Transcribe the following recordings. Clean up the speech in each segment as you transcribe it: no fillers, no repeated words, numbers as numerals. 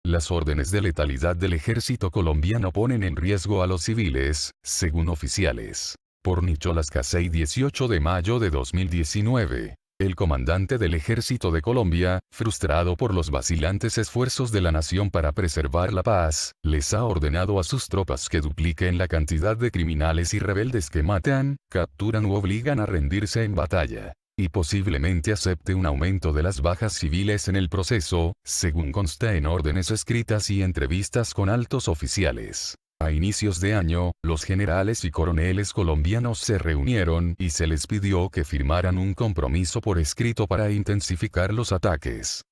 Las órdenes de letalidad del ejército colombiano ponen en riesgo a los civiles, según oficiales. Por Nicholas Casey, 18 de mayo de 2019. El comandante del ejército de Colombia, frustrado por los vacilantes esfuerzos de la nación para preservar la paz, les ha ordenado a sus tropas que dupliquen la cantidad de criminales y rebeldes que matan, capturan u obligan a rendirse en batalla. Y posiblemente acepte un aumento de las bajas civiles en el proceso, según consta en órdenes escritas y entrevistas con altos oficiales. A inicios de año, los generales y coroneles colombianos se reunieron y se les pidió que firmaran un compromiso por escrito para intensificar los ataques.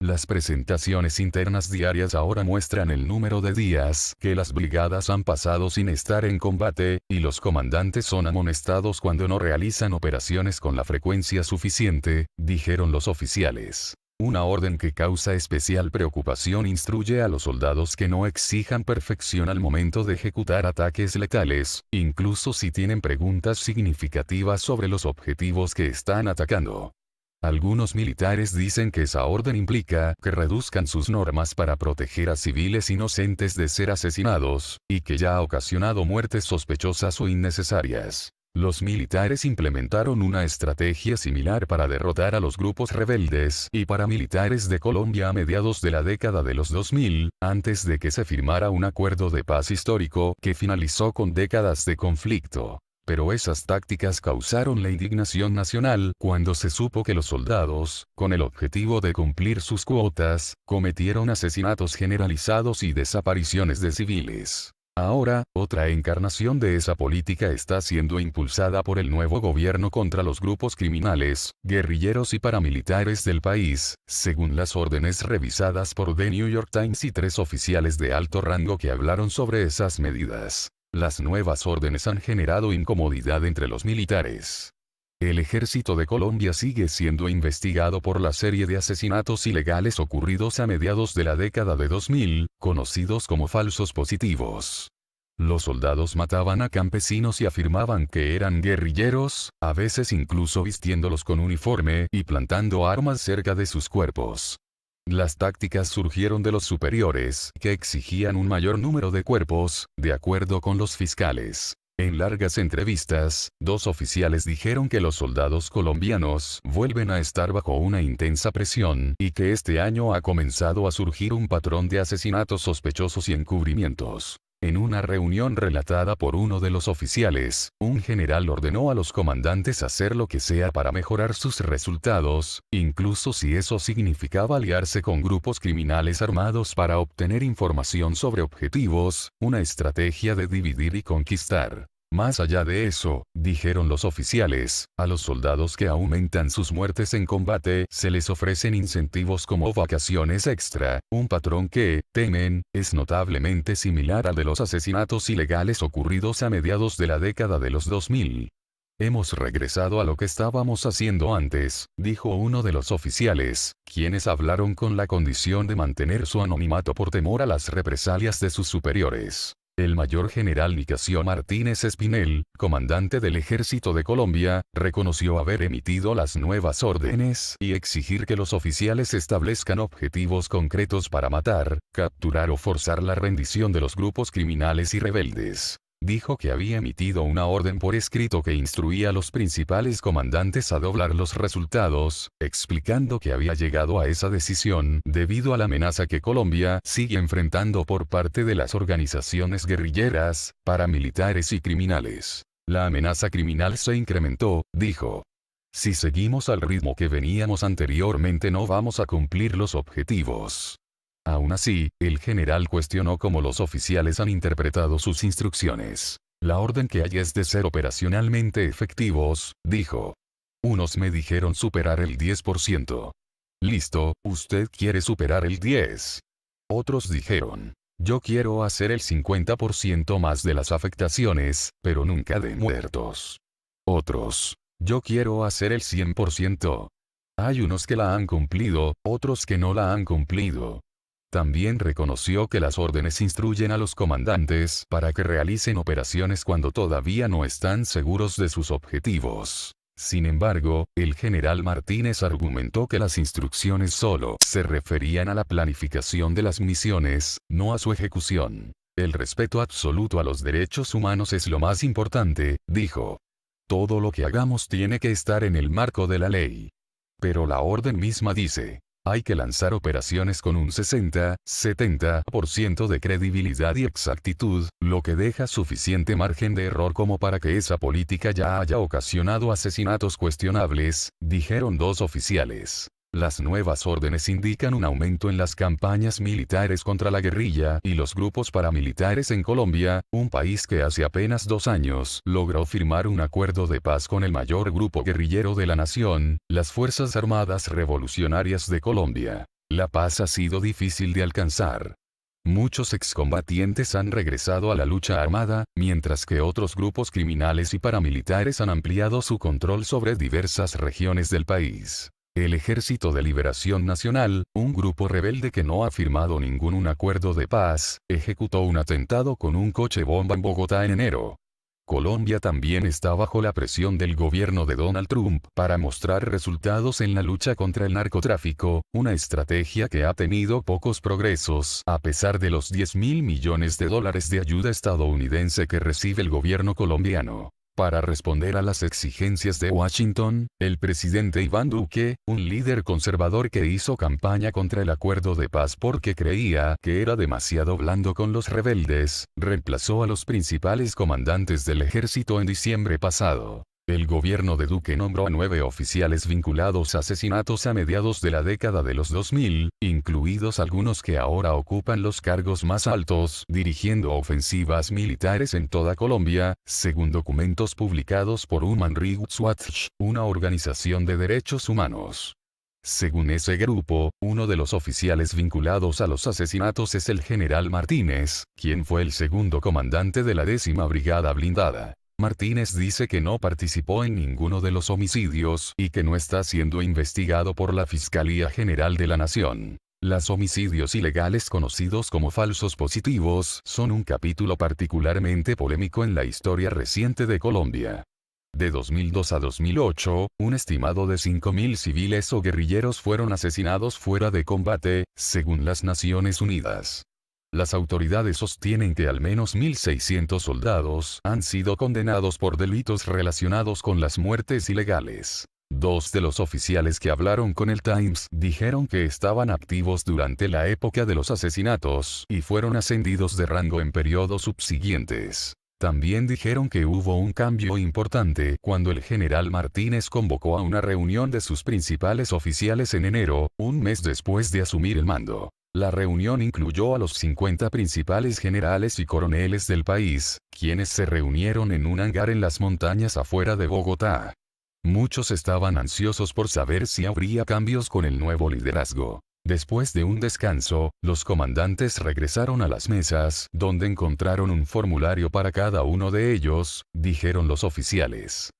Las presentaciones internas diarias ahora muestran el número de días que las brigadas han pasado sin estar en combate, y los comandantes son amonestados cuando no realizan operaciones con la frecuencia suficiente, dijeron los oficiales. Una orden que causa especial preocupación instruye a los soldados que no exijan perfección al momento de ejecutar ataques letales, incluso si tienen preguntas significativas sobre los objetivos que están atacando. Algunos militares dicen que esa orden implica que reduzcan sus normas para proteger a civiles inocentes de ser asesinados, y que ya ha ocasionado muertes sospechosas o innecesarias. Los militares implementaron una estrategia similar para derrotar a los grupos rebeldes y paramilitares de Colombia a mediados de la década de los 2000, antes de que se firmara un acuerdo de paz histórico que finalizó con décadas de conflicto. Pero esas tácticas causaron la indignación nacional cuando se supo que los soldados, con el objetivo de cumplir sus cuotas, cometieron asesinatos generalizados y desapariciones de civiles. Ahora, otra encarnación de esa política está siendo impulsada por el nuevo gobierno contra los grupos criminales, guerrilleros y paramilitares del país, según las órdenes revisadas por The New York Times y 3 oficiales de alto rango que hablaron sobre esas medidas. Las nuevas órdenes han generado incomodidad entre los militares. El ejército de Colombia sigue siendo investigado por la serie de asesinatos ilegales ocurridos a mediados de la década de 2000, conocidos como falsos positivos. Los soldados mataban a campesinos y afirmaban que eran guerrilleros, a veces incluso vistiéndolos con uniforme y plantando armas cerca de sus cuerpos. Las tácticas surgieron de los superiores, que exigían un mayor número de cuerpos, de acuerdo con los fiscales. En largas entrevistas, 2 oficiales dijeron que los soldados colombianos vuelven a estar bajo una intensa presión y que este año ha comenzado a surgir un patrón de asesinatos sospechosos y encubrimientos. En una reunión relatada por uno de los oficiales, un general ordenó a los comandantes hacer lo que sea para mejorar sus resultados, incluso si eso significaba aliarse con grupos criminales armados para obtener información sobre objetivos, una estrategia de dividir y conquistar. Más allá de eso, dijeron los oficiales, a los soldados que aumentan sus muertes en combate se les ofrecen incentivos como vacaciones extra, un patrón que, temen, es notablemente similar al de los asesinatos ilegales ocurridos a mediados de la década de los 2000. Hemos regresado a lo que estábamos haciendo antes, dijo uno de los oficiales, quienes hablaron con la condición de mantener su anonimato por temor a las represalias de sus superiores. El mayor general Nicasio Martínez Espinel, comandante del Ejército de Colombia, reconoció haber emitido las nuevas órdenes y exigir que los oficiales establezcan objetivos concretos para matar, capturar o forzar la rendición de los grupos criminales y rebeldes. Dijo que había emitido una orden por escrito que instruía a los principales comandantes a doblar los resultados, explicando que había llegado a esa decisión debido a la amenaza que Colombia sigue enfrentando por parte de las organizaciones guerrilleras, paramilitares y criminales. La amenaza criminal se incrementó, dijo. Si seguimos al ritmo que veníamos anteriormente no vamos a cumplir los objetivos. Aún así, el general cuestionó cómo los oficiales han interpretado sus instrucciones. La orden que hay es de ser operacionalmente efectivos, dijo. Unos me dijeron superar el 10%. Listo, usted quiere superar el 10%. Otros dijeron. Yo quiero hacer el 50% más de las afectaciones, pero nunca de muertos. Otros. Yo quiero hacer el 100%. Hay unos que la han cumplido, otros que no la han cumplido. También reconoció que las órdenes instruyen a los comandantes para que realicen operaciones cuando todavía no están seguros de sus objetivos. Sin embargo, el general Martínez argumentó que las instrucciones solo se referían a la planificación de las misiones, no a su ejecución. El respeto absoluto a los derechos humanos es lo más importante, dijo. Todo lo que hagamos tiene que estar en el marco de la ley. Pero la orden misma dice, hay que lanzar operaciones con un 60-70% de credibilidad y exactitud, lo que deja suficiente margen de error como para que esa política ya haya ocasionado asesinatos cuestionables, dijeron dos oficiales. Las nuevas órdenes indican un aumento en las campañas militares contra la guerrilla y los grupos paramilitares en Colombia, un país que hace apenas 2 años logró firmar un acuerdo de paz con el mayor grupo guerrillero de la nación, las Fuerzas Armadas Revolucionarias de Colombia. La paz ha sido difícil de alcanzar. Muchos excombatientes han regresado a la lucha armada, mientras que otros grupos criminales y paramilitares han ampliado su control sobre diversas regiones del país. El Ejército de Liberación Nacional, un grupo rebelde que no ha firmado ningún acuerdo de paz, ejecutó un atentado con un coche bomba en Bogotá en enero. Colombia también está bajo la presión del gobierno de Donald Trump para mostrar resultados en la lucha contra el narcotráfico, una estrategia que ha tenido pocos progresos a pesar de los $10.000 millones de ayuda estadounidense que recibe el gobierno colombiano. Para responder a las exigencias de Washington, el presidente Iván Duque, un líder conservador que hizo campaña contra el acuerdo de paz porque creía que era demasiado blando con los rebeldes, reemplazó a los principales comandantes del ejército en diciembre pasado. El gobierno de Duque nombró a 9 oficiales vinculados a asesinatos a mediados de la década de los 2000, incluidos algunos que ahora ocupan los cargos más altos, dirigiendo ofensivas militares en toda Colombia, según documentos publicados por Human Rights Watch, una organización de derechos humanos. Según ese grupo, uno de los oficiales vinculados a los asesinatos es el general Martínez, quien fue el segundo comandante de la 10ª Brigada Blindada. Martínez dice que no participó en ninguno de los homicidios y que no está siendo investigado por la Fiscalía General de la Nación. Los homicidios ilegales conocidos como falsos positivos son un capítulo particularmente polémico en la historia reciente de Colombia. De 2002 a 2008, un estimado de 5.000 civiles o guerrilleros fueron asesinados fuera de combate, según las Naciones Unidas. Las autoridades sostienen que al menos 1.600 soldados han sido condenados por delitos relacionados con las muertes ilegales. 2 de los oficiales que hablaron con el Times dijeron que estaban activos durante la época de los asesinatos y fueron ascendidos de rango en periodos subsiguientes. También dijeron que hubo un cambio importante cuando el general Martínez convocó a una reunión de sus principales oficiales en enero, un mes después de asumir el mando. La reunión incluyó a los 50 principales generales y coroneles del país, quienes se reunieron en un hangar en las montañas afuera de Bogotá. Muchos estaban ansiosos por saber si habría cambios con el nuevo liderazgo. Después de un descanso, los comandantes regresaron a las mesas, donde encontraron un formulario para cada uno de ellos, dijeron los oficiales.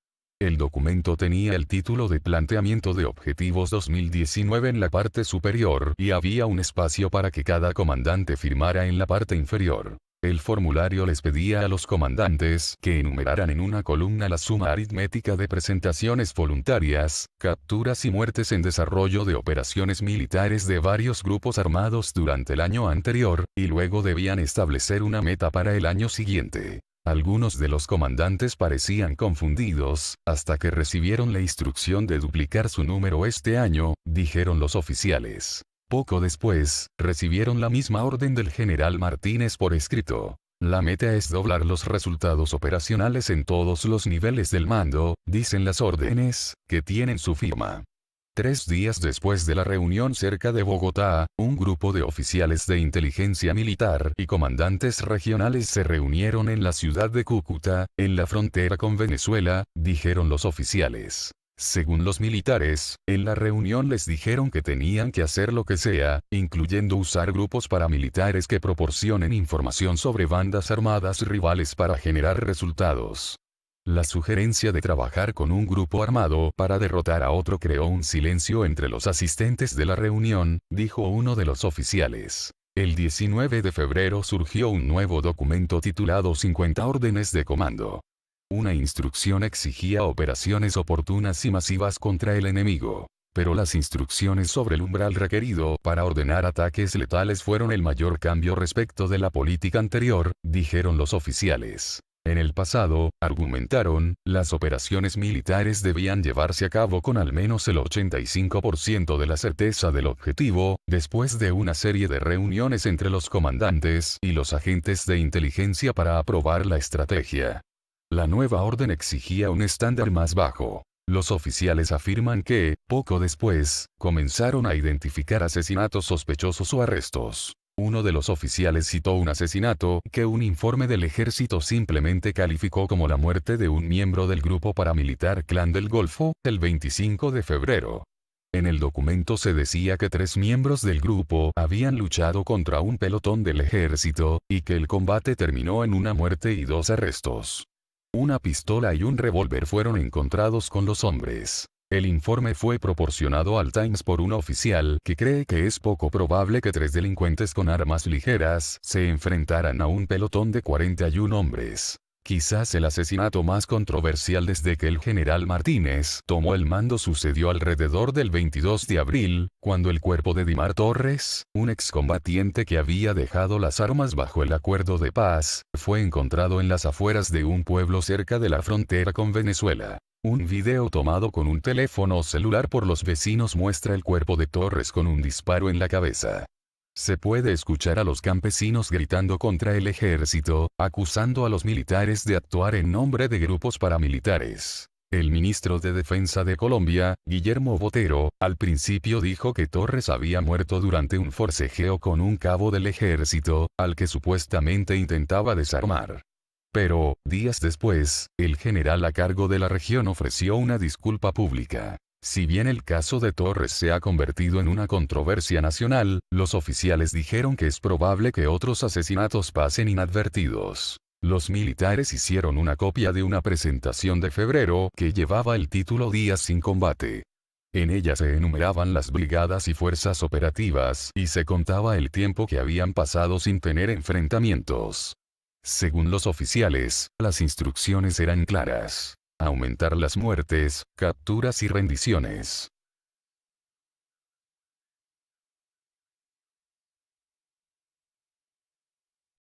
El documento tenía el título de Planteamiento de Objetivos 2019 en la parte superior y había un espacio para que cada comandante firmara en la parte inferior. El formulario les pedía a los comandantes que enumeraran en una columna la suma aritmética de presentaciones voluntarias, capturas y muertes en desarrollo de operaciones militares de varios grupos armados durante el año anterior, y luego debían establecer una meta para el año siguiente. Algunos de los comandantes parecían confundidos, hasta que recibieron la instrucción de duplicar su número este año, dijeron los oficiales. Poco después, recibieron la misma orden del general Martínez por escrito. La meta es doblar los resultados operacionales en todos los niveles del mando, dicen las órdenes, que tienen su firma. 3 días después de la reunión cerca de Bogotá, un grupo de oficiales de inteligencia militar y comandantes regionales se reunieron en la ciudad de Cúcuta, en la frontera con Venezuela, dijeron los oficiales. Según los militares, en la reunión les dijeron que tenían que hacer lo que sea, incluyendo usar grupos paramilitares que proporcionen información sobre bandas armadas rivales para generar resultados. La sugerencia de trabajar con un grupo armado para derrotar a otro creó un silencio entre los asistentes de la reunión, dijo uno de los oficiales. El 19 de febrero surgió un nuevo documento titulado 50 órdenes de comando. Una instrucción exigía operaciones oportunas y masivas contra el enemigo. Pero las instrucciones sobre el umbral requerido para ordenar ataques letales fueron el mayor cambio respecto de la política anterior, dijeron los oficiales. En el pasado, argumentaron, las operaciones militares debían llevarse a cabo con al menos el 85% de la certeza del objetivo, después de una serie de reuniones entre los comandantes y los agentes de inteligencia para aprobar la estrategia. La nueva orden exigía un estándar más bajo. Los oficiales afirman que, poco después, comenzaron a identificar asesinatos sospechosos o arrestos. Uno de los oficiales citó un asesinato que un informe del ejército simplemente calificó como la muerte de un miembro del grupo paramilitar Clan del Golfo, el 25 de febrero. En el documento se decía que 3 miembros del grupo habían luchado contra un pelotón del ejército, y que el combate terminó en una muerte y 2 arrestos. Una pistola y un revólver fueron encontrados con los hombres. El informe fue proporcionado al Times por un oficial que cree que es poco probable que 3 delincuentes con armas ligeras se enfrentaran a un pelotón de 41 hombres. Quizás el asesinato más controversial desde que el general Martínez tomó el mando sucedió alrededor del 22 de abril, cuando el cuerpo de Dimar Torres, un excombatiente que había dejado las armas bajo el acuerdo de paz, fue encontrado en las afueras de un pueblo cerca de la frontera con Venezuela. Un video tomado con un teléfono celular por los vecinos muestra el cuerpo de Torres con un disparo en la cabeza. Se puede escuchar a los campesinos gritando contra el ejército, acusando a los militares de actuar en nombre de grupos paramilitares. El ministro de Defensa de Colombia, Guillermo Botero, al principio dijo que Torres había muerto durante un forcejeo con un cabo del ejército, al que supuestamente intentaba desarmar. Pero, días después, el general a cargo de la región ofreció una disculpa pública. Si bien el caso de Torres se ha convertido en una controversia nacional, los oficiales dijeron que es probable que otros asesinatos pasen inadvertidos. Los militares hicieron una copia de una presentación de febrero que llevaba el título Días sin combate. En ella se enumeraban las brigadas y fuerzas operativas y se contaba el tiempo que habían pasado sin tener enfrentamientos. Según los oficiales, las instrucciones eran claras: aumentar las muertes, capturas y rendiciones.